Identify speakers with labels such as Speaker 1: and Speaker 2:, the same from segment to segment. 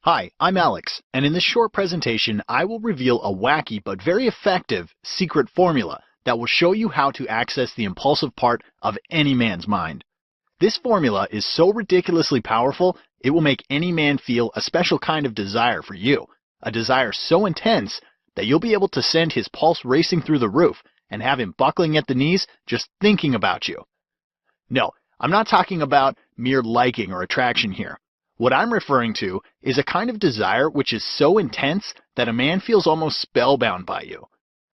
Speaker 1: Hi, I'm Alex, and in this short presentation I will reveal a wacky but very effective secret formula that will show you how to access the impulsive part of any man's mind. This formula is so ridiculously powerful it will make any man feel a special kind of desire for you, a desire so intense that you'll be able to send his pulse racing through the roof and have him buckling at the knees just thinking about you. No, I'm not talking about mere liking or attraction here. What I'm referring to is a kind of desire which is so intense that a man feels almost spellbound by you.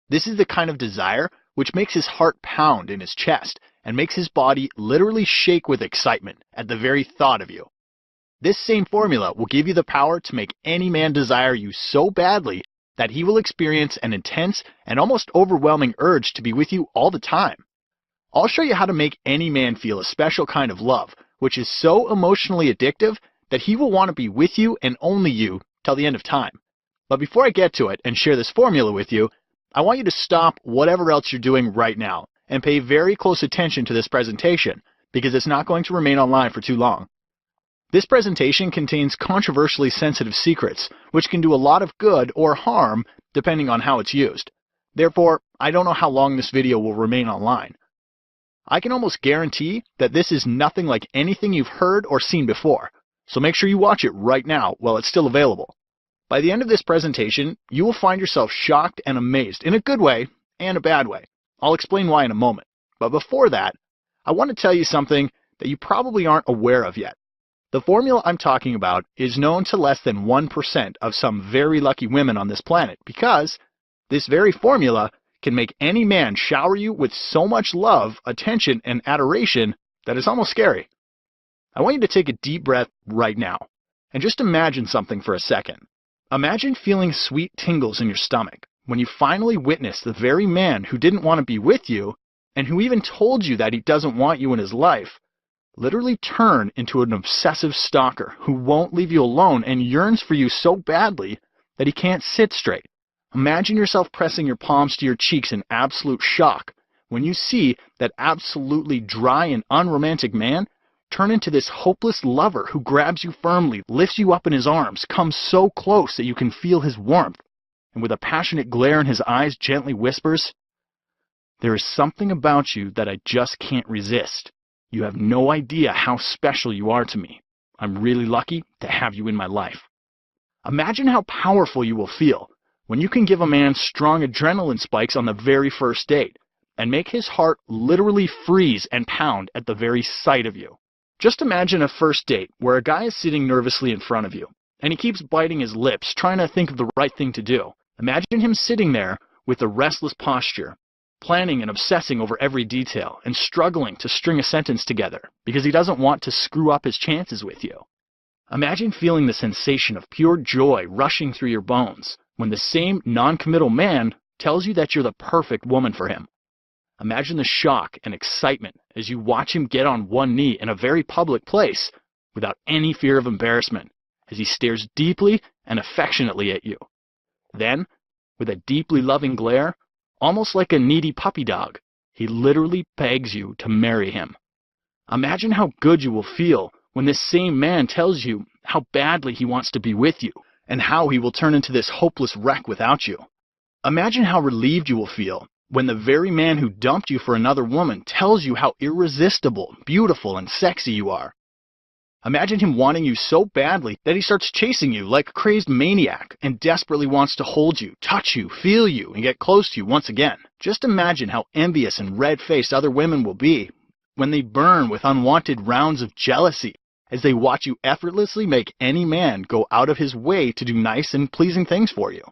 Speaker 1: This is the kind of desire which makes his heart pound in his chest and makes his body literally shake with excitement at the very thought of you. This same formula will give you the power to make any man desire you so badly that he will experience an intense and almost overwhelming urge to be with you all the time. I'll show you how to make any man feel a special kind of love, which is so emotionally addictive that he will want to be with you and only you till the end of time. But before I get to it and share this formula with you, I want you to stop whatever else you're doing right now and pay very close attention to this presentation because it's not going to remain online for too long. This presentation contains controversially sensitive secrets, which can do a lot of good or harm depending on how it's used. Therefore, I don't know how long this video will remain online. I can almost guarantee that this is nothing like anything you've heard or seen before. So make sure you watch it right now while it's still available. By the end of this presentation, you will find yourself shocked and amazed in a good way and a bad way. I'll explain why in a moment. But before that, I want to tell you something that you probably aren't aware of yet. The formula I'm talking about is known to less than 1% of some very lucky women on this planet because this very formula can make any man shower you with so much love, attention, and adoration that it's almost scary. I want you to take a deep breath right now and just imagine something for a second. Imagine feeling sweet tingles in your stomach when you finally witness the very man who didn't want to be with you and who even told you that he doesn't want you in his life literally turn into an obsessive stalker who won't leave you alone and yearns for you so badly that he can't sit straight. Imagine yourself pressing your palms to your cheeks in absolute shock when you see that absolutely dry and unromantic man turn into this hopeless lover who grabs you firmly, lifts you up in his arms, comes so close that you can feel his warmth, and with a passionate glare in his eyes gently whispers, "There is something about you that I just can't resist. You have no idea how special you are to me. I'm really lucky to have you in my life." Imagine how powerful you will feel when you can give a man strong adrenaline spikes on the very first date and make his heart literally freeze and pound at the very sight of you. Just imagine a first date where a guy is sitting nervously in front of you, and he keeps biting his lips, trying to think of the right thing to do. Imagine him sitting there with a restless posture, planning and obsessing over every detail, and struggling to string a sentence together because he doesn't want to screw up his chances with you. Imagine feeling the sensation of pure joy rushing through your bones when the same non-committal man tells you that you're the perfect woman for him. Imagine the shock and excitement as you watch him get on one knee in a very public place without any fear of embarrassment as he stares deeply and affectionately at you. Then, with a deeply loving glare, almost like a needy puppy dog, he literally begs you to marry him. Imagine how good you will feel when this same man tells you how badly he wants to be with you and how he will turn into this hopeless wreck without you. Imagine how relieved you will feel when the very man who dumped you for another woman tells you how irresistible, beautiful, and sexy you are. Imagine him wanting you so badly that he starts chasing you like a crazed maniac and desperately wants to hold you, touch you, feel you, and get close to you once again. Just imagine how envious and red-faced other women will be when they burn with unwanted rounds of jealousy as they watch you effortlessly make any man go out of his way to do nice and pleasing things for you.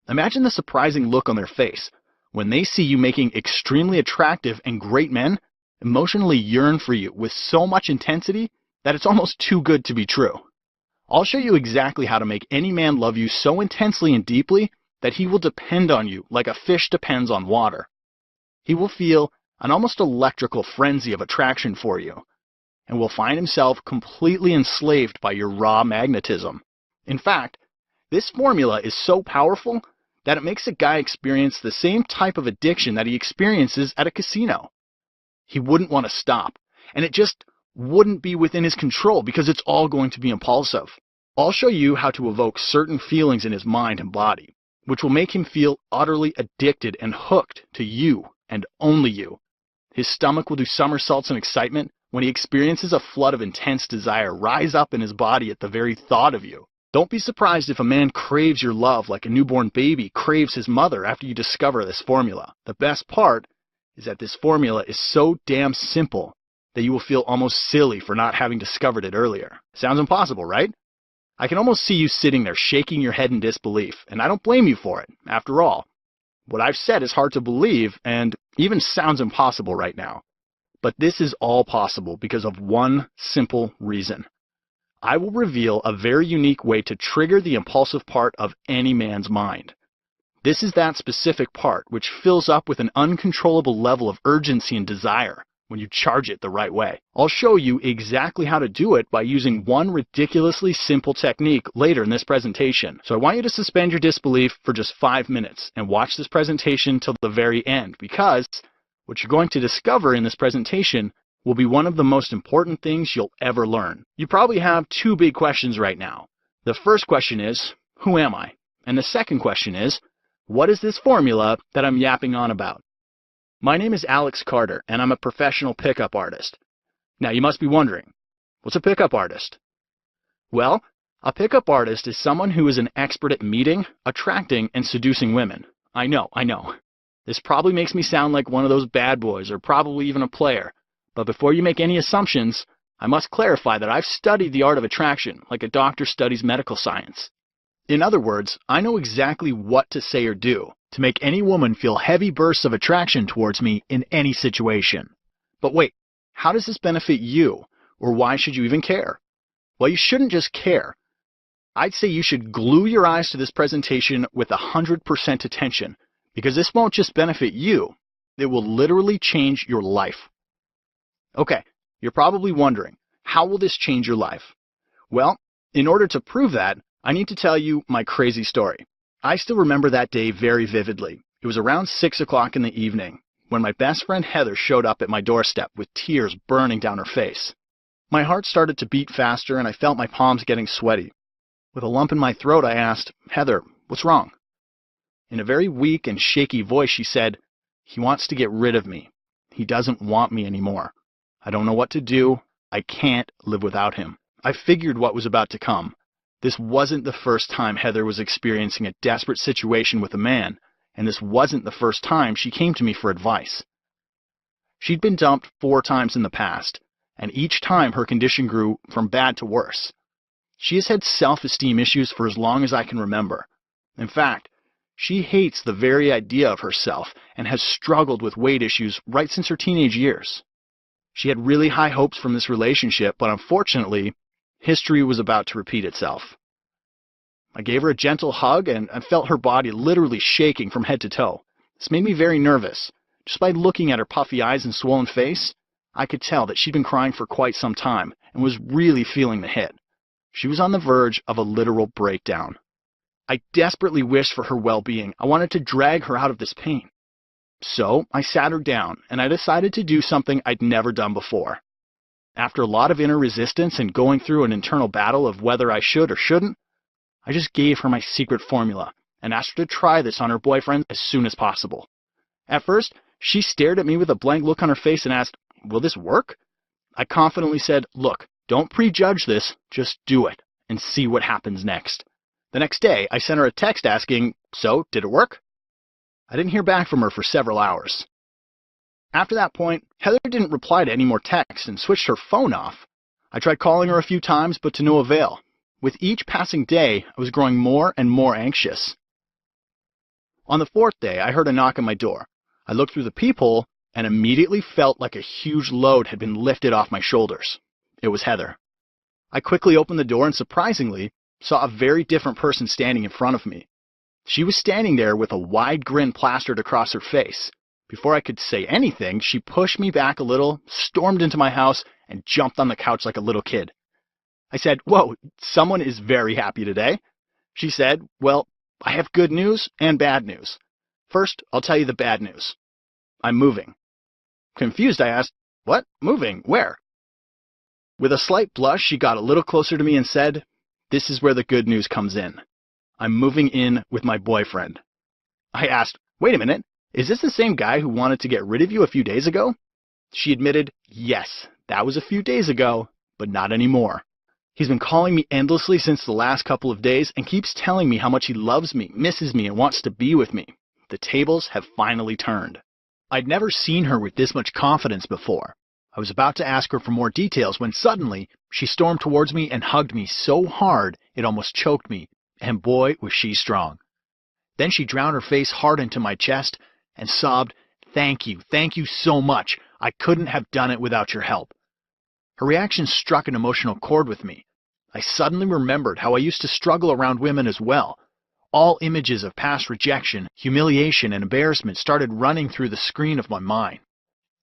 Speaker 1: Imagine the surprising look on their face when they see you making extremely attractive and great men emotionally yearn for you with so much intensity that it's almost too good to be true. I'll show you exactly how to make any man love you so intensely and deeply that he will depend on you like a fish depends on water. He will feel an almost electrical frenzy of attraction for you and will find himself completely enslaved by your raw magnetism. In fact, this formula is so powerful that it makes a guy experience the same type of addiction that he experiences at a casino. He wouldn't want to stop, and it just wouldn't be within his control because it's all going to be impulsive. I'll show you how to evoke certain feelings in his mind and body, which will make him feel utterly addicted and hooked to you and only you. His stomach will do somersaults in excitement when he experiences a flood of intense desire rise up in his body at the very thought of you. Don't be surprised if a man craves your love like a newborn baby craves his mother after you discover this formula. The best part is that this formula is so damn simple that you will feel almost silly for not having discovered it earlier. Sounds impossible, right? I can almost see you sitting there shaking your head in disbelief, and I don't blame you for it. After all, what I've said is hard to believe and even sounds impossible right now. But this is all possible because of one simple reason. I will reveal a very unique way to trigger the impulsive part of any man's mind. This is that specific part which fills up with an uncontrollable level of urgency and desire when you charge it the right way. I'll show you exactly how to do it by using one ridiculously simple technique later in this presentation. So I want you to suspend your disbelief for just 5 minutes and watch this presentation till the very end, because what you're going to discover in this presentation will be one of the most important things you'll ever learn. You probably have two big questions right now. The first question is, who am I? And the second question is, what is this formula that I'm yapping on about? My name is Alex Carter, and I'm a professional pickup artist. Now you must be wondering, what's a pickup artist? Well, a pickup artist is someone who is an expert at meeting, attracting, and seducing women. I know. This probably makes me sound like one of those bad boys, or probably even a player. But before you make any assumptions, I must clarify that I've studied the art of attraction like a doctor studies medical science. In other words, I know exactly what to say or do to make any woman feel heavy bursts of attraction towards me in any situation. But wait, how does this benefit you, or why should you even care? Well, you shouldn't just care. I'd say you should glue your eyes to this presentation with 100% attention, because this won't just benefit you, it will literally change your life. Okay, you're probably wondering, how will this change your life? Well, in order to prove that, I need to tell you my crazy story. I still remember that day very vividly. It was around 6 o'clock in the evening when my best friend Heather showed up at my doorstep with tears burning down her face. My heart started to beat faster and I felt my palms getting sweaty. With a lump in my throat, I asked, "Heather, what's wrong?" In a very weak and shaky voice, she said, "He wants to get rid of me. He doesn't want me anymore. I don't know what to do. I can't live without him." I figured what was about to come. This wasn't the first time Heather was experiencing a desperate situation with a man, and this wasn't the first time she came to me for advice. She'd been dumped 4 times in the past, and each time her condition grew from bad to worse. She has had self-esteem issues for as long as I can remember. In fact, she hates the very idea of herself and has struggled with weight issues right since her teenage years. She had really high hopes from this relationship, but unfortunately, history was about to repeat itself. I gave her a gentle hug and I felt her body literally shaking from head to toe. This made me very nervous. Just by looking at her puffy eyes and swollen face, I could tell that she'd been crying for quite some time and was really feeling the hit. She was on the verge of a literal breakdown. I desperately wished for her well-being. I wanted to drag her out of this pain. So I sat her down and I decided to do something I'd never done before. After a lot of inner resistance and going through an internal battle of whether I should or shouldn't, I just gave her my secret formula and asked her to try this on her boyfriend as soon as possible. At first, she stared at me with a blank look on her face and asked, "Will this work?" I confidently said, "Look, don't prejudge this, just do it and see what happens next." The next day, I sent her a text asking, "So, did it work?" I didn't hear back from her for several hours. After that point, Heather didn't reply to any more texts and switched her phone off. I tried calling her a few times, but to no avail. With each passing day, I was growing more and more anxious. On the 4th day, I heard a knock on my door. I looked through the peephole and immediately felt like a huge load had been lifted off my shoulders. It was Heather. I quickly opened the door and surprisingly saw a very different person standing in front of me. She was standing there with a wide grin plastered across her face. Before I could say anything, she pushed me back a little, stormed into my house, and jumped on the couch like a little kid. I said, "Whoa, someone is very happy today." She said, "Well, I have good news and bad news. First, I'll tell you the bad news. I'm moving." Confused, I asked, "What? Moving? Where?" With a slight blush, she got a little closer to me and said, this is where the good news comes in. I'm moving in with my boyfriend. I asked, wait a minute, is this the same guy who wanted to get rid of you a few days ago? She admitted, yes, that was a few days ago, but not anymore. He's been calling me endlessly since the last couple of days and keeps telling me how much he loves me, misses me, and wants to be with me. The tables have finally turned. I'd never seen her with this much confidence before. I was about to ask her for more details when suddenly she stormed towards me and hugged me so hard it almost choked me, and boy was she strong. Then she drowned her face hard into my chest and sobbed, thank you so much. I couldn't have done it without your help. Her reaction struck an emotional chord with me. I suddenly remembered how I used to struggle around women as well. All images of past rejection, humiliation, and embarrassment started running through the screen of my mind.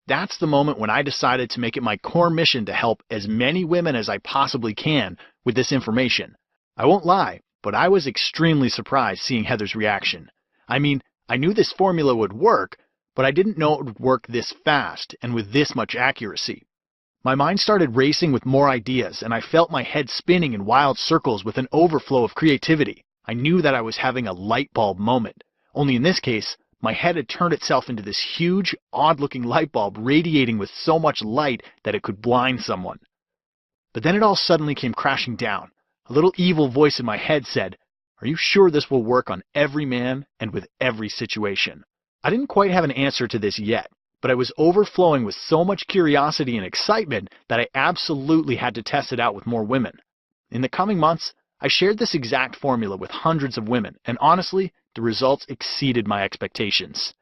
Speaker 1: That's the moment when I decided to make it my core mission to help as many women as I possibly can with this information. I won't lie, but I was extremely surprised seeing Heather's reaction. I mean, I knew this formula would work, but I didn't know it would work this fast and with this much accuracy. My mind started racing with more ideas, and I felt my head spinning in wild circles with an overflow of creativity. I knew that I was having a light bulb moment, only in this case, my head had turned itself into this huge, odd-looking light bulb radiating with so much light that it could blind someone. But then it all suddenly came crashing down. A little evil voice in my head said, "Are you sure this will work on every man and with every situation?" I didn't quite have an answer to this yet, but I was overflowing with so much curiosity and excitement that I absolutely had to test it out with more women. In the coming months, I shared this exact formula with hundreds of women, and honestly, the results exceeded my expectations.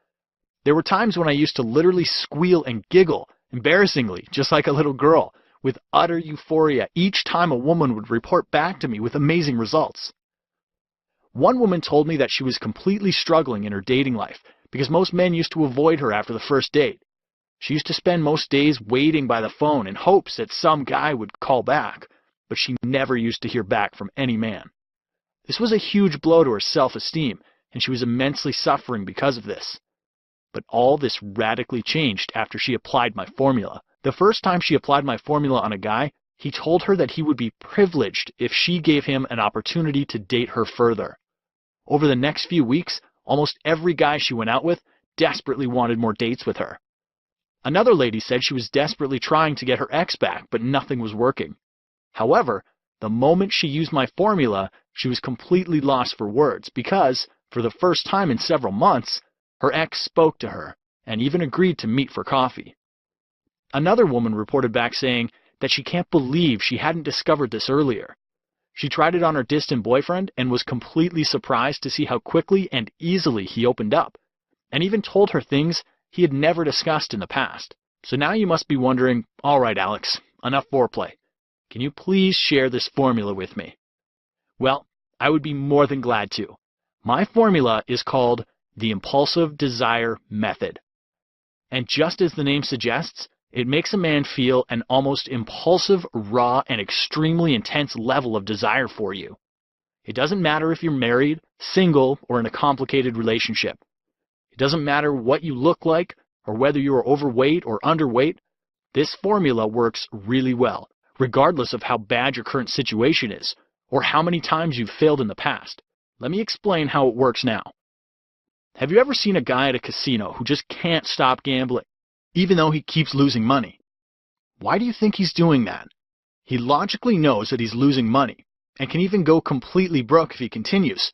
Speaker 1: There were times when I used to literally squeal and giggle, embarrassingly, just like a little girl, with utter euphoria each time a woman would report back to me with amazing results. One woman told me that she was completely struggling in her dating life because most men used to avoid her after the first date. She used to spend most days waiting by the phone in hopes that some guy would call back, but she never used to hear back from any man. This was a huge blow to her self-esteem, and she was immensely suffering because of this. But all this radically changed after she applied my formula. The first time she applied my formula on a guy, he told her that he would be privileged if she gave him an opportunity to date her further. Over the next few weeks, almost every guy she went out with desperately wanted more dates with her. Another lady said she was desperately trying to get her ex back, but nothing was working. However, the moment she used my formula, she was completely lost for words because, for the first time in several months, her ex spoke to her and even agreed to meet for coffee. Another woman reported back saying that she can't believe she hadn't discovered this earlier. She tried it on her distant boyfriend and was completely surprised to see how quickly and easily he opened up, and even told her things he had never discussed in the past. So now you must be wondering, all right, Alex, enough foreplay. Can you please share this formula with me? Well, I would be more than glad to. My formula is called the Impulsive Desire Method. And just as the name suggests, it makes a man feel an almost impulsive, raw, and extremely intense level of desire for you. It doesn't matter if you're married, single, or in a complicated relationship. It doesn't matter what you look like or whether you are overweight or underweight. This formula works really well, regardless of how bad your current situation is or how many times you've failed in the past. Let me explain how it works now. Have you ever seen a guy at a casino who just can't stop gambling, even though he keeps losing money? Why do you think he's doing that? He logically knows that he's losing money and can even go completely broke if he continues,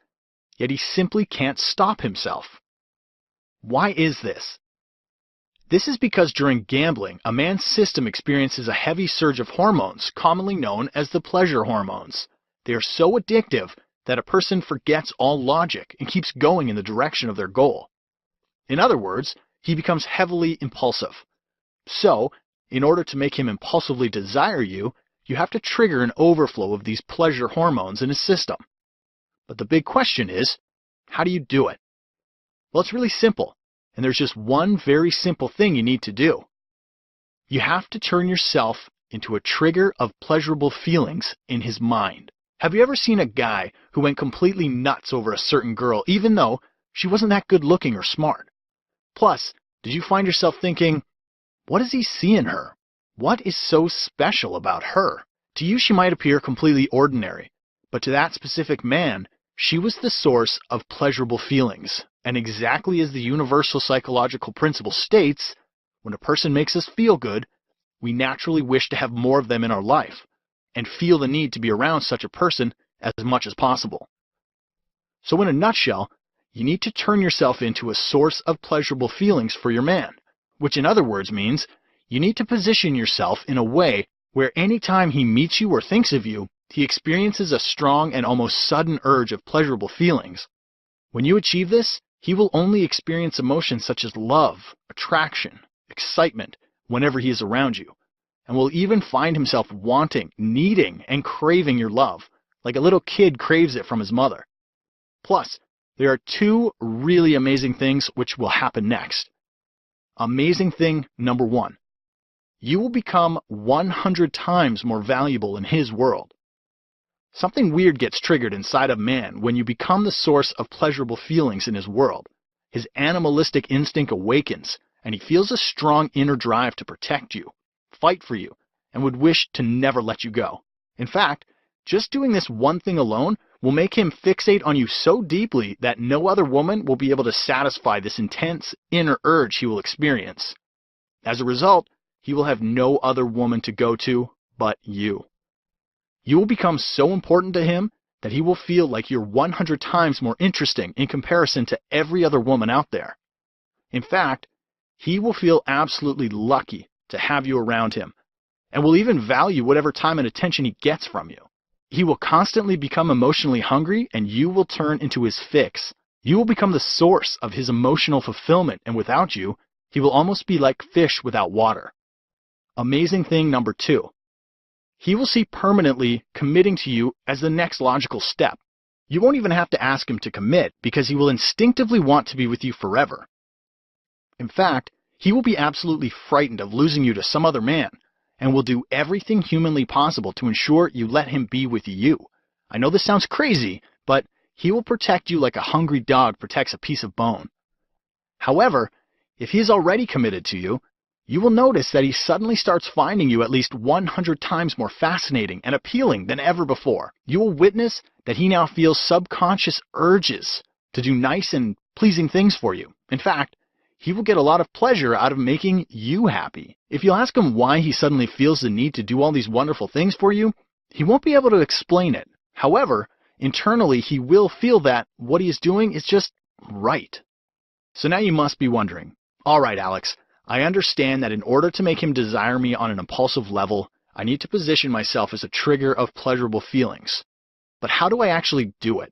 Speaker 1: yet he simply can't stop himself. Why is this? This is because during gambling, a man's system experiences a heavy surge of hormones, commonly known as the pleasure hormones. They are so addictive that a person forgets all logic and keeps going in the direction of their goal. In other words, he becomes heavily impulsive. So, in order to make him impulsively desire you, you have to trigger an overflow of these pleasure hormones in his system. But the big question is, how do you do it? Well, it's really simple, and there's just one very simple thing you need to do. You have to turn yourself into a trigger of pleasurable feelings in his mind. Have you ever seen a guy who went completely nuts over a certain girl, even though she wasn't that good looking or smart? Plus, did you find yourself thinking, what does he see in her? What is so special about her? To you, she might appear completely ordinary, But to that specific man, she was the source of pleasurable feelings. And exactly as the universal psychological principle states, when a person makes us feel good, we naturally wish to have more of them in our life and feel the need to be around such a person as much as possible. So in a nutshell, you need to turn yourself into a source of pleasurable feelings for your man, which in other words means you need to position yourself in a way where any time he meets you or thinks of you, he experiences a strong and almost sudden urge of pleasurable feelings. When you achieve this, he will only experience emotions such as love, attraction, excitement whenever he is around you, and will even find himself wanting, needing, and craving your love, like a little kid craves it from his mother. Plus, there are two really amazing things which will happen next. Amazing thing number one, you will become 100 times more valuable in his world. Something weird gets triggered inside of man when you become the source of pleasurable feelings in his world. His animalistic instinct awakens, and he feels a strong inner drive to protect you, fight for you, and would wish to never let you go. In fact, just doing this one thing alone will make him fixate on you so deeply that no other woman will be able to satisfy this intense inner urge he will experience. As a result, he will have no other woman to go to but you. You will become so important to him that he will feel like you're 100 times more interesting in comparison to every other woman out there. In fact, he will feel absolutely lucky to have you around him, and will even value whatever time and attention he gets from you. He will constantly become emotionally hungry, and you will turn into his fix. You will become the source of his emotional fulfillment, and without you, he will almost be like fish without water. Amazing thing number two. He will see permanently committing to you as the next logical step. You won't even have to ask him to commit because he will instinctively want to be with you forever. In fact, he will be absolutely frightened of losing you to some other man and will do everything humanly possible to ensure you let him be with you. I know this sounds crazy, but he will protect you like a hungry dog protects a piece of bone. However, if he is already committed to you, you will notice that he suddenly starts finding you at least 100 times more fascinating and appealing than ever before. You will witness that he now feels subconscious urges to do nice and pleasing things for you. In fact, he will get a lot of pleasure out of making you happy. If you ask him why he suddenly feels the need to do all these wonderful things for you, he won't be able to explain it. However, internally he will feel that what he is doing is just right. So now you must be wondering, all right, Alex, I understand that in order to make him desire me on an impulsive level, I need to position myself as a trigger of pleasurable feelings. But how do I actually do it?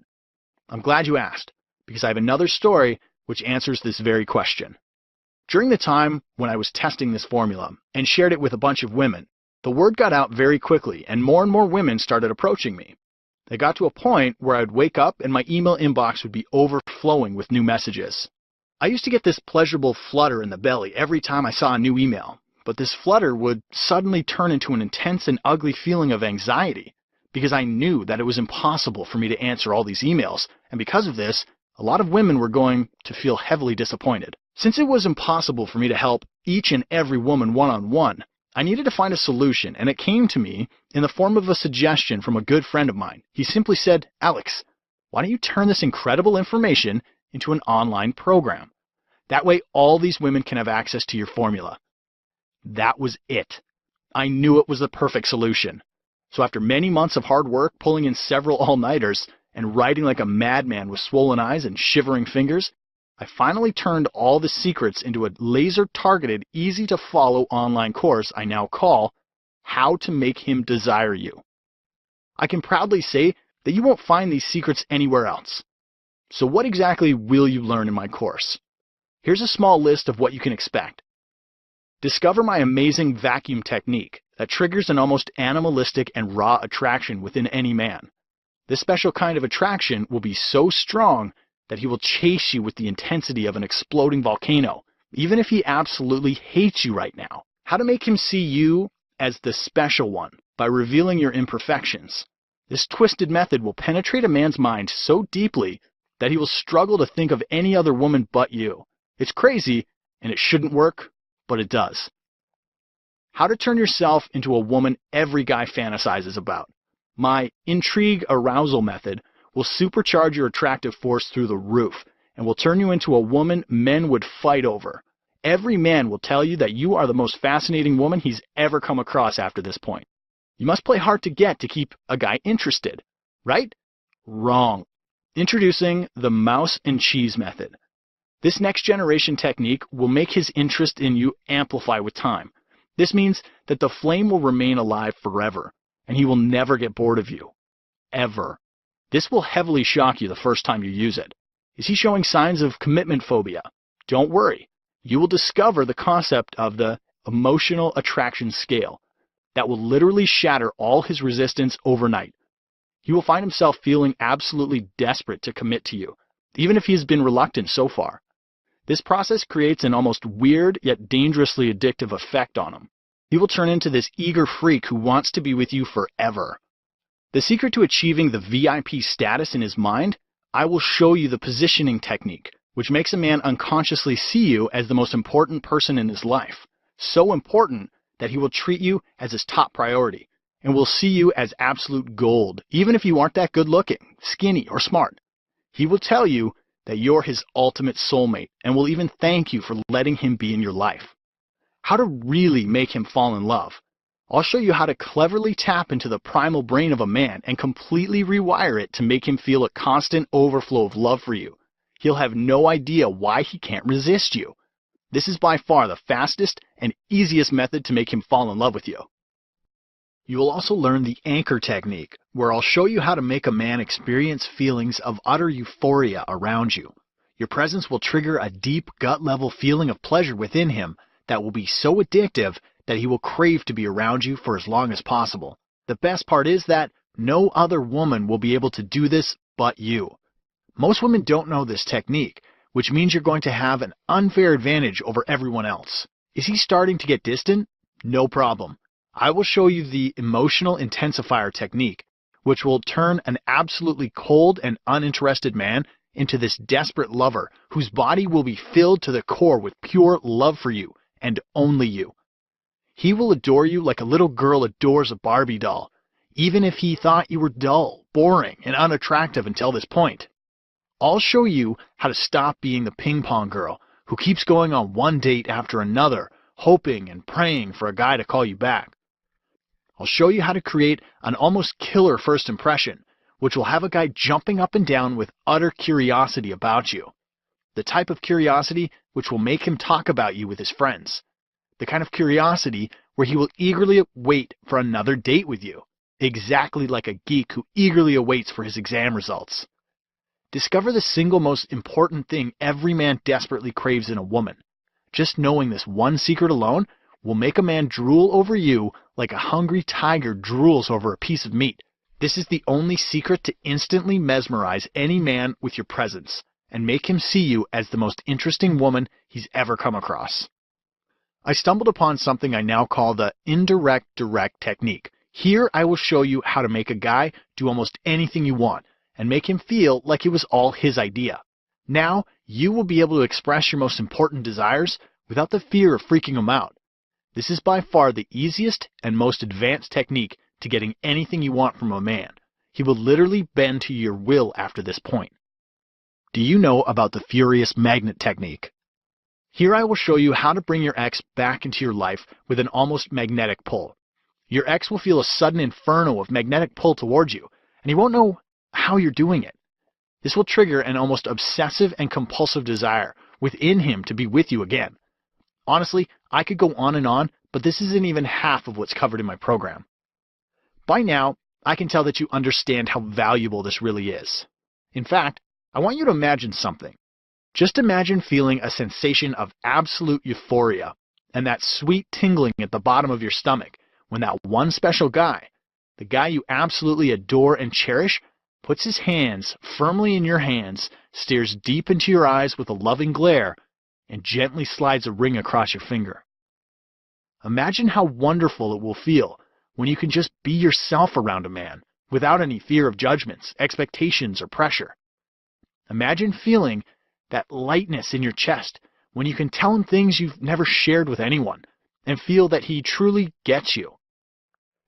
Speaker 1: I'm glad you asked, because I have another story which answers this very question. During the time when I was testing this formula and shared it with a bunch of women, the word got out very quickly and more women started approaching me. They got to a point where I would wake up and my email inbox would be overflowing with new messages. I used to get this pleasurable flutter in the belly every time I saw a new email, but this flutter would suddenly turn into an intense and ugly feeling of anxiety because I knew that it was impossible for me to answer all these emails, and because of this, a lot of women were going to feel heavily disappointed. Since it was impossible for me to help each and every woman one-on-one, I needed to find a solution, and it came to me in the form of a suggestion from a good friend of mine. He simply said, Alex, why don't you turn this incredible information into an online program? That way all these women can have access to your formula. That was it. I knew it was the perfect solution. So after many months of hard work, pulling in several all-nighters, and writing like a madman with swollen eyes and shivering fingers, I finally turned all the secrets into a laser-targeted, easy-to-follow online course I now call How to Make Him Desire You. I can proudly say that you won't find these secrets anywhere else. So what exactly will you learn in my course? Here's a small list of what you can expect. Discover my amazing vacuum technique that triggers an almost animalistic and raw attraction within any man. This special kind of attraction will be so strong that he will chase you with the intensity of an exploding volcano, even if he absolutely hates you right now. How to make him see you as the special one by revealing your imperfections. This twisted method will penetrate a man's mind so deeply that he will struggle to think of any other woman but you. It's crazy, and it shouldn't work, but it does. How to turn yourself into a woman every guy fantasizes about. My intrigue arousal method will supercharge your attractive force through the roof and will turn you into a woman men would fight over. Every man will tell you that you are the most fascinating woman he's ever come across after this point. You must play hard to get to keep a guy interested, right? Wrong. Introducing the mouse and cheese method. This next generation technique will make his interest in you amplify with time. This means that the flame will remain alive forever, and he will never get bored of you. Ever. This will heavily shock you the first time you use it. Is he showing signs of commitment phobia? Don't worry. You will discover the concept of the emotional attraction scale that will literally shatter all his resistance overnight. He will find himself feeling absolutely desperate to commit to you, even if he has been reluctant so far. This process creates an almost weird yet dangerously addictive effect on him. He will turn into this eager freak who wants to be with you forever. The secret to achieving the VIP status in his mind, I will show you the positioning technique, which makes a man unconsciously see you as the most important person in his life. So important that he will treat you as his top priority and will see you as absolute gold, even if you aren't that good looking, skinny, or smart. He will tell you that you're his ultimate soulmate and will even thank you for letting him be in your life. How to really make him fall in love. I'll show you how to cleverly tap into the primal brain of a man and completely rewire it to make him feel a constant overflow of love for you. He'll have no idea why he can't resist you. This is by far the fastest and easiest method to make him fall in love with you. You will also learn the anchor technique, where I'll show you how to make a man experience feelings of utter euphoria around you. Your presence will trigger a deep gut-level feeling of pleasure within him that will be so addictive that he will crave to be around you for as long as possible. The best part is that no other woman will be able to do this but you. Most women don't know this technique, which means you're going to have an unfair advantage over everyone else. Is he starting to get distant? No problem. I will show you the emotional intensifier technique, which will turn an absolutely cold and uninterested man into this desperate lover whose body will be filled to the core with pure love for you and only you. He will adore you like a little girl adores a Barbie doll, even if he thought you were dull, boring, and unattractive until this point. I'll show you how to stop being the ping pong girl who keeps going on one date after another, hoping and praying for a guy to call you back. I'll show you how to create an almost killer first impression, which will have a guy jumping up and down with utter curiosity about you. The type of curiosity which will make him talk about you with his friends. The kind of curiosity where he will eagerly wait for another date with you, exactly like a geek who eagerly awaits for his exam results. Discover the single most important thing every man desperately craves in a woman. Just knowing this one secret alone will make a man drool over you like a hungry tiger drools over a piece of meat. This is the only secret to instantly mesmerize any man with your presence and make him see you as the most interesting woman he's ever come across. I stumbled upon something I now call the indirect direct technique. Here I will show you how to make a guy do almost anything you want and make him feel like it was all his idea. Now you will be able to express your most important desires without the fear of freaking him out. This is by far the easiest and most advanced technique to getting anything you want from a man. He will literally bend to your will after this point. Do you know about the furious magnet technique? Here I will show you how to bring your ex back into your life with an almost magnetic pull. Your ex will feel a sudden inferno of magnetic pull towards you, and he won't know how you're doing it. This will trigger an almost obsessive and compulsive desire within him to be with you again. Honestly, I could go on and on, but this isn't even half of what's covered in my program. By now, I can tell that you understand how valuable this really is. In fact, I want you to imagine something. Just imagine feeling a sensation of absolute euphoria and that sweet tingling at the bottom of your stomach when that one special guy, the guy you absolutely adore and cherish, puts his hands firmly in your hands, stares deep into your eyes with a loving glare, and gently slides a ring across your finger. Imagine how wonderful it will feel when you can just be yourself around a man without any fear of judgments, expectations, or pressure. Imagine feeling that lightness in your chest when you can tell him things you've never shared with anyone and feel that he truly gets you.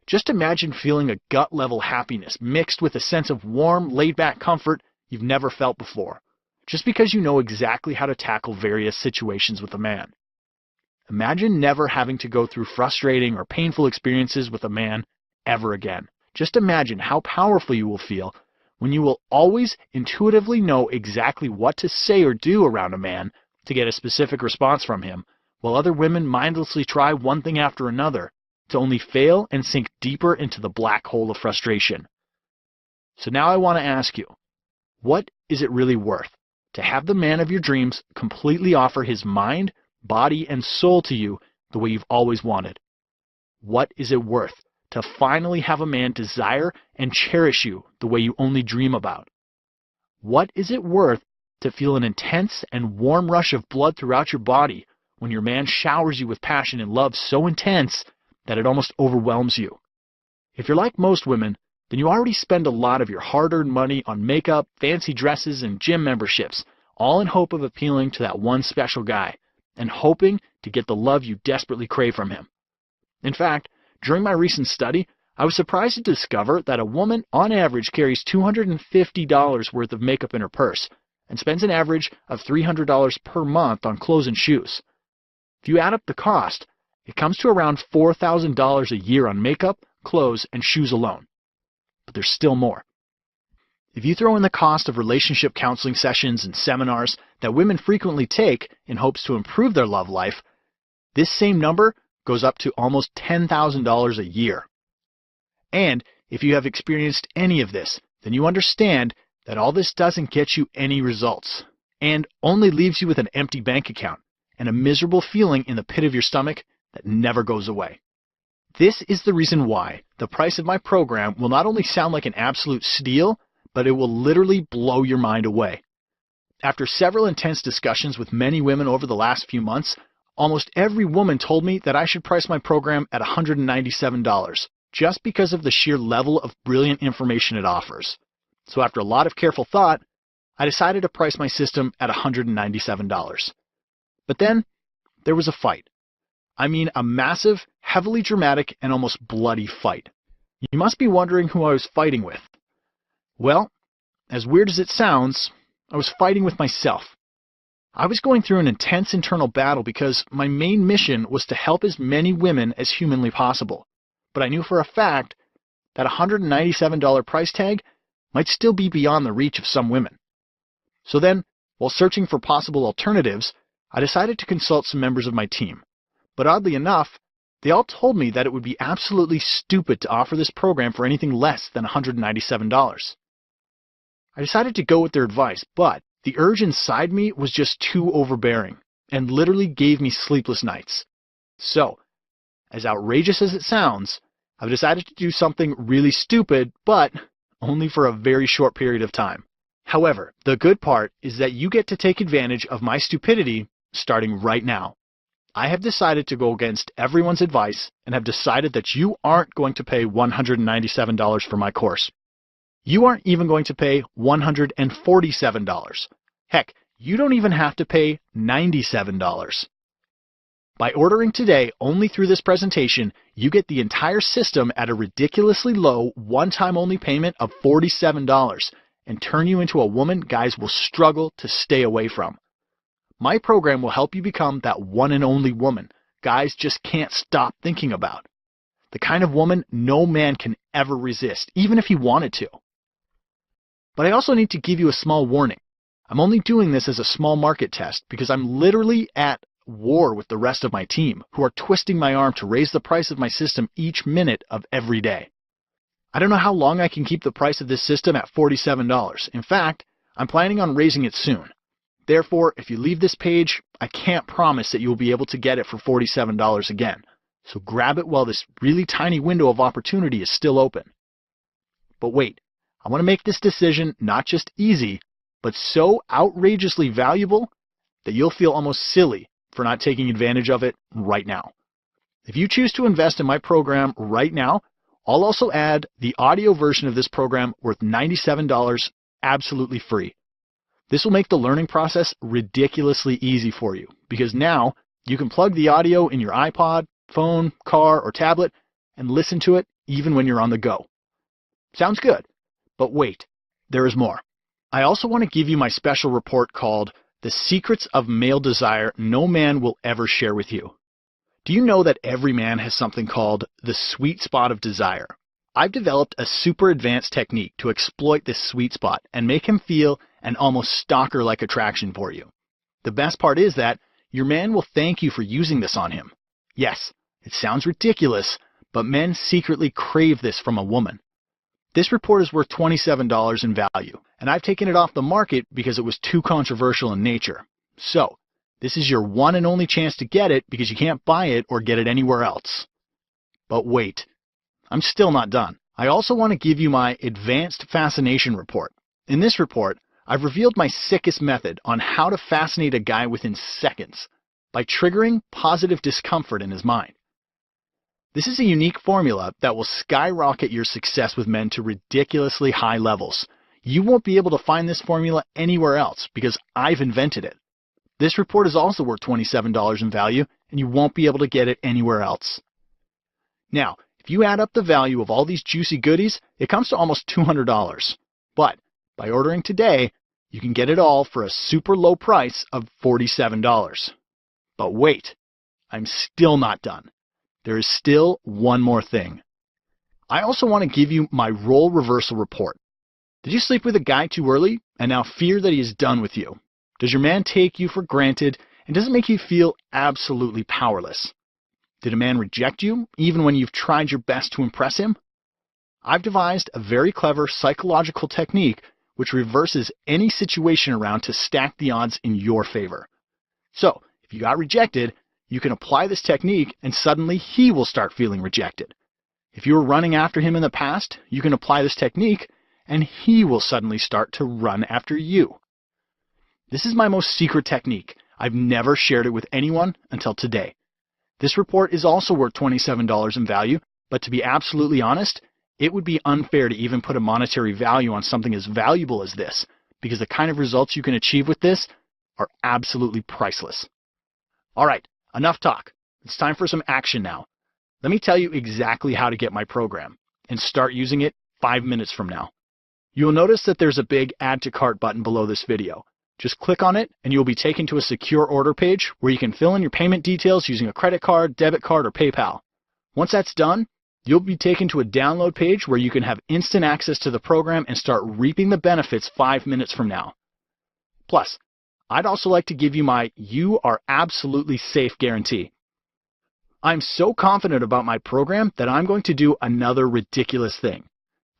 Speaker 1: Just imagine feeling a gut-level happiness mixed with a sense of warm, laid-back comfort you've never felt before, just because you know exactly how to tackle various situations with a man. Imagine never having to go through frustrating or painful experiences with a man ever again. Just imagine how powerful you will feel when you will always intuitively know exactly what to say or do around a man to get a specific response from him, while other women mindlessly try one thing after another to only fail and sink deeper into the black hole of frustration. So now I want to ask you, what is it really worth to have the man of your dreams completely offer his mind, body, and soul to you the way you've always wanted? What is it worth to finally have a man desire and cherish you the way you only dream about? What is it worth to feel an intense and warm rush of blood throughout your body when your man showers you with passion and love so intense that it almost overwhelms you? If you're like most women, then you already spend a lot of your hard-earned money on makeup, fancy dresses, and gym memberships, all in hope of appealing to that one special guy, and hoping to get the love you desperately crave from him. In fact, during my recent study, I was surprised to discover that a woman on average carries $250 worth of makeup in her purse and spends an average of $300 per month on clothes and shoes. If you add up the cost, it comes to around $4,000 a year on makeup, clothes, and shoes alone. But there's still more. If you throw in the cost of relationship counseling sessions and seminars that women frequently take in hopes to improve their love life, this same number goes up to almost $10,000 a year. And if you have experienced any of this, then you understand that all this doesn't get you any results and only leaves you with an empty bank account and a miserable feeling in the pit of your stomach that never goes away. This is the reason why the price of my program will not only sound like an absolute steal, but it will literally blow your mind away. After several intense discussions with many women over the last few months, almost every woman told me that I should price my program at $197, just because of the sheer level of brilliant information it offers. So after a lot of careful thought, I decided to price my system at $197. But then there was a fight. I mean, a massive, heavily dramatic, and almost bloody fight. You must be wondering who I was fighting with. Well, as weird as it sounds, I was fighting with myself. I was going through an intense internal battle because my main mission was to help as many women as humanly possible. But I knew for a fact that a $197 price tag might still be beyond the reach of some women. So then, while searching for possible alternatives, I decided to consult some members of my team. But oddly enough, they all told me that it would be absolutely stupid to offer this program for anything less than $197. I decided to go with their advice, but the urge inside me was just too overbearing and literally gave me sleepless nights. So, as outrageous as it sounds, I've decided to do something really stupid, but only for a very short period of time. However, the good part is that you get to take advantage of my stupidity starting right now. I have decided to go against everyone's advice and have decided that you aren't going to pay $197 for my course. You aren't even going to pay $147. Heck, you don't even have to pay $97. By ordering today only through this presentation, you get the entire system at a ridiculously low, one-time only payment of $47 and turn you into a woman guys will struggle to stay away from. My program will help you become that one and only woman guys just can't stop thinking about. The kind of woman no man can ever resist, even if he wanted to. But I also need to give you a small warning. I'm only doing this as a small market test because I'm literally at war with the rest of my team who are twisting my arm to raise the price of my system each minute of every day. I don't know how long I can keep the price of this system at $47. In fact, I'm planning on raising it soon. Therefore, if you leave this page, I can't promise that you will be able to get it for $47 again. So grab it while this really tiny window of opportunity is still open. But wait, I want to make this decision not just easy, but so outrageously valuable that you'll feel almost silly for not taking advantage of it right now. If you choose to invest in my program right now, I'll also add the audio version of this program worth $97 absolutely free. This will make the learning process ridiculously easy for you because now you can plug the audio in your iPod, phone, car, or tablet and listen to it even when you're on the go. Sounds good, but wait, there is more. I also want to give you my special report called The Secrets of Male Desire No Man Will Ever Share With You. Do you know that every man has something called the sweet spot of desire? I've developed a super advanced technique to exploit this sweet spot and make him feel an almost stalker-like attraction for you. The best part is that your man will thank you for using this on him. Yes, it sounds ridiculous, but men secretly crave this from a woman. This report is worth $27 in value, and I've taken it off the market because it was too controversial in nature. So, this is your one and only chance to get it because you can't buy it or get it anywhere else. But wait, I'm still not done. I also want to give you my Advanced Fascination Report. In this report, I've revealed my sickest method on how to fascinate a guy within seconds by triggering positive discomfort in his mind. This is a unique formula that will skyrocket your success with men to ridiculously high levels. You won't be able to find this formula anywhere else because I've invented it. This report is also worth $27 in value, and you won't be able to get it anywhere else. Now, if you add up the value of all these juicy goodies, it comes to almost $200. But by ordering today, you can get it all for a super low price of $47. But wait, I'm still not done. There is still one more thing. I also want to give you my role reversal report. Did you sleep with a guy too early and now fear that he is done with you? Does your man take you for granted, and does it make you feel absolutely powerless? Did a man reject you, even when you've tried your best to impress him? I've devised a very clever psychological technique which reverses any situation around to stack the odds in your favor. So, if you got rejected, you can apply this technique and suddenly he will start feeling rejected. If you were running after him in the past, you can apply this technique and he will suddenly start to run after you. This is my most secret technique. I've never shared it with anyone until today. This report is also worth $27 in value, but to be absolutely honest, it would be unfair to even put a monetary value on something as valuable as this, because the kind of results you can achieve with this are absolutely priceless. All right, enough talk. It's time for some action now. Let me tell you exactly how to get my program and start using it 5 minutes from now. You'll notice that there's a big Add to Cart button below this video. Just click on it and you'll be taken to a secure order page where you can fill in your payment details using a credit card, debit card, or PayPal. Once that's done, you'll be taken to a download page where you can have instant access to the program and start reaping the benefits 5 minutes from now. Plus, I'd also like to give you my "You Are Absolutely Safe" guarantee. I'm so confident about my program that I'm going to do another ridiculous thing.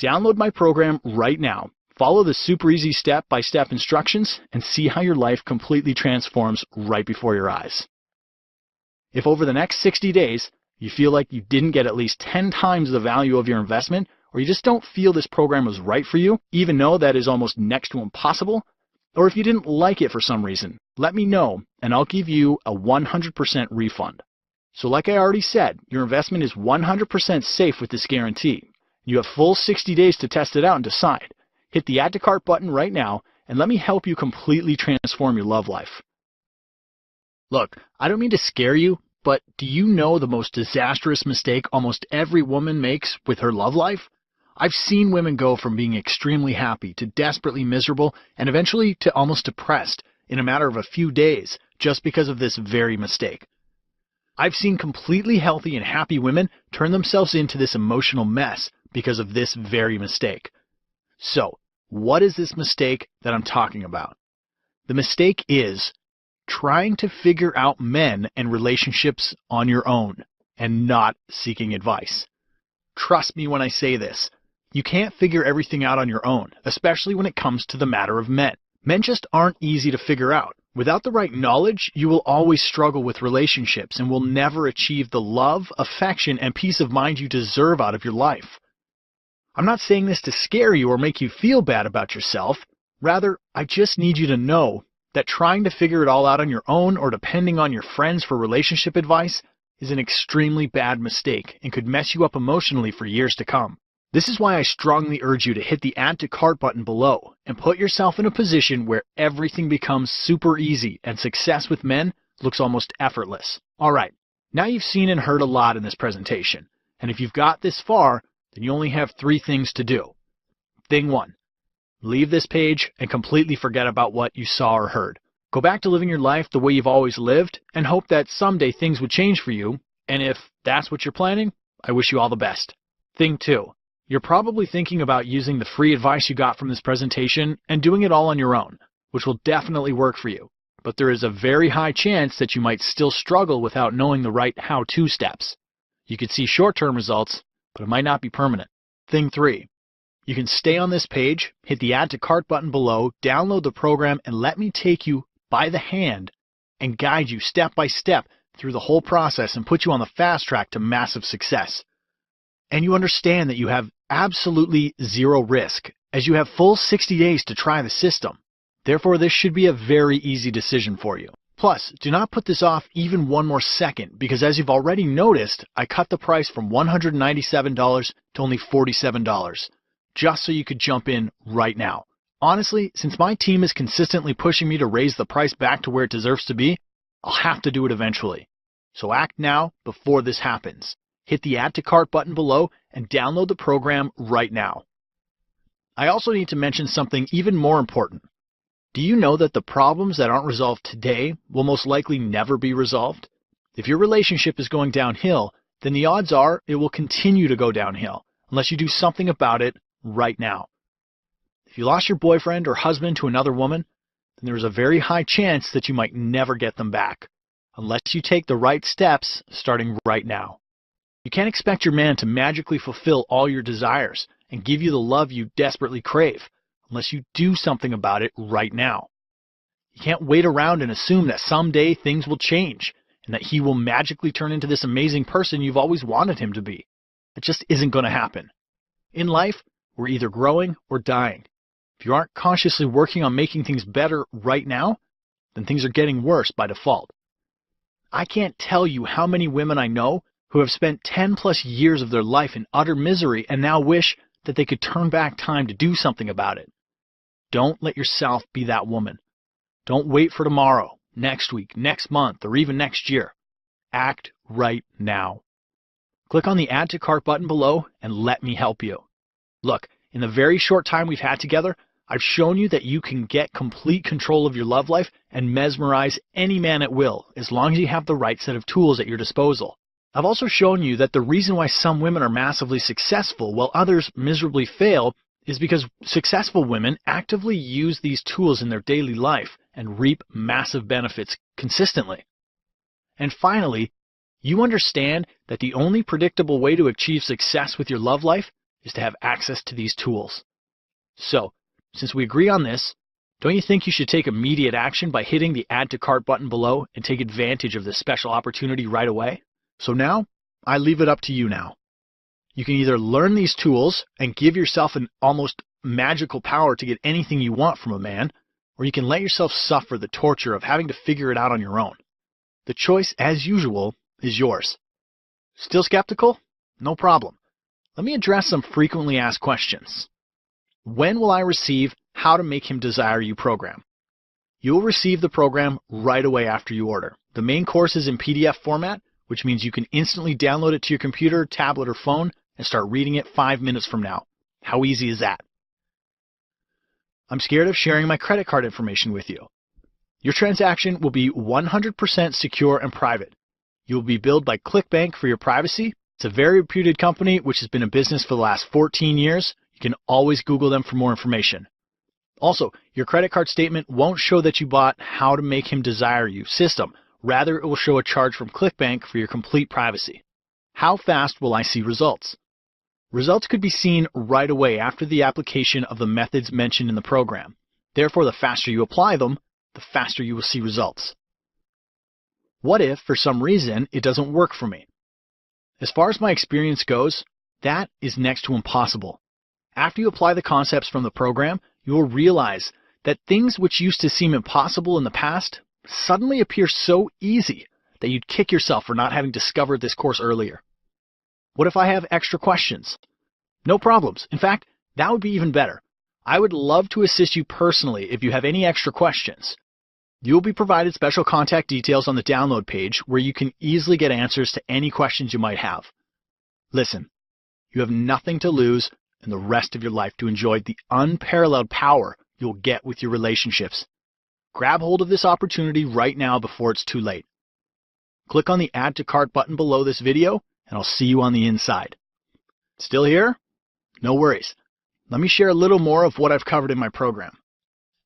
Speaker 1: Download my program right now. Follow the super easy step-by-step instructions and see how your life completely transforms right before your eyes. If over the next 60 days you feel like you didn't get at least 10 times the value of your investment, or you just don't feel this program was right for you, even though that is almost next to impossible, or if you didn't like it for some reason, let me know and I'll give you a 100% refund. So like I already said, your investment is 100% safe with this guarantee. You have full 60 days to test it out and decide. Hit the Add to Cart button right now and let me help you completely transform your love life. Look, I don't mean to scare you, but do you know the most disastrous mistake almost every woman makes with her love life? I've seen women go from being extremely happy to desperately miserable and eventually to almost depressed in a matter of a few days just because of this very mistake. I've seen completely healthy and happy women turn themselves into this emotional mess because of this very mistake. So, what is this mistake that I'm talking about? The mistake is trying to figure out men and relationships on your own and not seeking advice. Trust me when I say this. You can't figure everything out on your own, especially when it comes to the matter of men. Men just aren't easy to figure out. Without the right knowledge, you will always struggle with relationships and will never achieve the love, affection, and peace of mind you deserve out of your life. I'm not saying this to scare you or make you feel bad about yourself. Rather, I just need you to know that trying to figure it all out on your own or depending on your friends for relationship advice is an extremely bad mistake and could mess you up emotionally for years to come. This is why I strongly urge you to hit the Add to Cart button below and put yourself in a position where everything becomes super easy and success with men looks almost effortless. Alright, now you've seen and heard a lot in this presentation, and if you've got this far, then you only have 3 things to do. Thing 1. Leave this page and completely forget about what you saw or heard. Go back to living your life the way you've always lived and hope that someday things would change for you, and if that's what you're planning, I wish you all the best. Thing 2. You're probably thinking about using the free advice you got from this presentation and doing it all on your own, which will definitely work for you, but there is a very high chance that you might still struggle without knowing the right how-to steps. You could see short-term results, but it might not be permanent. Thing 3. You can stay on this page, hit the Add to Cart button below, download the program, and let me take you by the hand and guide you step by step through the whole process and put you on the fast track to massive success. And you understand that you have absolutely zero risk, as you have full 60 days to try the system. Therefore, this should be a very easy decision for you. Plus, do not put this off even one more second, because as you've already noticed, I cut the price from $197 to only $47. Just so you could jump in right now. Honestly, since my team is consistently pushing me to raise the price back to where it deserves to be, I'll have to do it eventually. So act now before this happens. Hit the Add to Cart button below and download the program right now. I also need to mention something even more important. Do you know that the problems that aren't resolved today will most likely never be resolved? If your relationship is going downhill, then the odds are it will continue to go downhill unless you do something about it right now. If you lost your boyfriend or husband to another woman, then there is a very high chance that you might never get them back, unless you take the right steps starting right now. You can't expect your man to magically fulfill all your desires and give you the love you desperately crave, unless you do something about it right now. You can't wait around and assume that someday things will change and that he will magically turn into this amazing person you've always wanted him to be. It just isn't going to happen. In life, we're either growing or dying. If you aren't consciously working on making things better right now, then things are getting worse by default. I can't tell you how many women I know who have spent 10+ years of their life in utter misery and now wish that they could turn back time to do something about it. Don't let yourself be that woman. Don't wait for tomorrow, next week, next month, or even next year. Act right now. Click on the Add to Cart button below and let me help you. Look, in the very short time we've had together, I've shown you that you can get complete control of your love life and mesmerize any man at will, as long as you have the right set of tools at your disposal. I've also shown you that the reason why some women are massively successful while others miserably fail is because successful women actively use these tools in their daily life and reap massive benefits consistently. And finally, you understand that the only predictable way to achieve success with your love life is to have access to these tools. So, since we agree on this, don't you think you should take immediate action by hitting the Add to Cart button below and take advantage of this special opportunity right away? So now, I leave it up to you now. You can either learn these tools and give yourself an almost magical power to get anything you want from a man, or you can let yourself suffer the torture of having to figure it out on your own. The choice, as usual, is yours. Still skeptical? No problem. Let me address some frequently asked questions. When will I receive How to Make Him Desire You program? You will receive the program right away after you order. The main course is in PDF format, which means you can instantly download it to your computer, tablet, or phone and start reading it 5 minutes from now. How easy is that? I'm scared of sharing my credit card information with you. Your transaction will be 100% secure and private. You will be billed by ClickBank for your privacy. It's a very reputed company which has been in business for the last 14 years. You can always Google them for more information. Also, your credit card statement won't show that you bought How to Make Him Desire You system. Rather, it will show a charge from ClickBank for your complete privacy. How fast will I see results? Results could be seen right away after the application of the methods mentioned in the program. Therefore, the faster you apply them, the faster you will see results. What if, for some reason, it doesn't work for me? As far as my experience goes, that is next to impossible. After you apply the concepts from the program, you will realize that things which used to seem impossible in the past suddenly appear so easy that you'd kick yourself for not having discovered this course earlier. What if I have extra questions? No problems. In fact, that would be even better. I would love to assist you personally if you have any extra questions. You will be provided special contact details on the download page where you can easily get answers to any questions you might have. Listen, You have nothing to lose and the rest of your life to enjoy the unparalleled power you'll get with your relationships. Grab hold of this opportunity right now before it's too late. Click on the Add to Cart button below this video, and I'll see you on the inside. Still here? No worries. Let me share a little more of what I've covered in my program.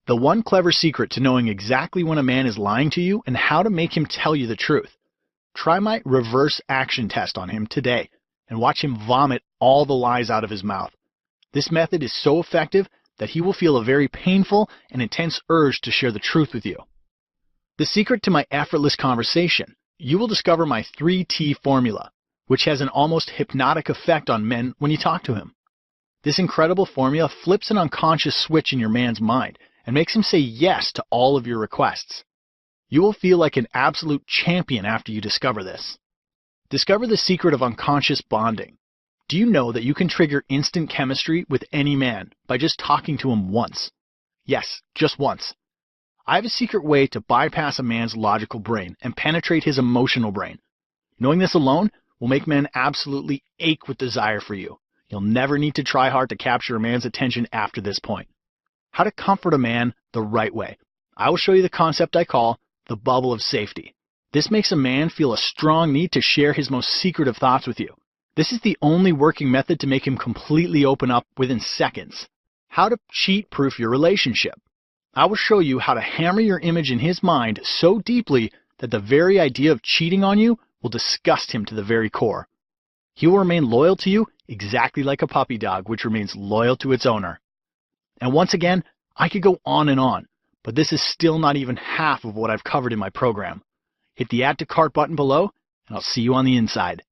Speaker 1: The one clever secret to knowing exactly when a man is lying to you and how to make him tell you the truth. Try my reverse action test on him today and watch him vomit all the lies out of his mouth. This method is so effective that he will feel a very painful and intense urge to share the truth with you. The secret to my effortless conversation, you will discover my 3T formula, which has an almost hypnotic effect on men when you talk to him. This incredible formula flips an unconscious switch in your man's mind and makes him say yes to all of your requests. You will feel like an absolute champion after you discover this. Discover the secret of unconscious bonding. Do you know that you can trigger instant chemistry with any man by just talking to him once? Yes, just once. I have a secret way to bypass a man's logical brain and penetrate his emotional brain. Knowing this alone will make men absolutely ache with desire for you. You'll never need to try hard to capture a man's attention after this point. How to comfort a man the right way. I will show you the concept I call the bubble of safety. This makes a man feel a strong need to share his most secretive thoughts with you. This is the only working method to make him completely open up within seconds. How to cheat-proof your relationship. I will show you how to hammer your image in his mind so deeply that the very idea of cheating on you will disgust him to the very core. He will remain loyal to you exactly like a puppy dog, which remains loyal to its owner. And once again, I could go on, but this is still not even half of what I've covered in my program. Hit the Add to Cart button below, and I'll see you on the inside.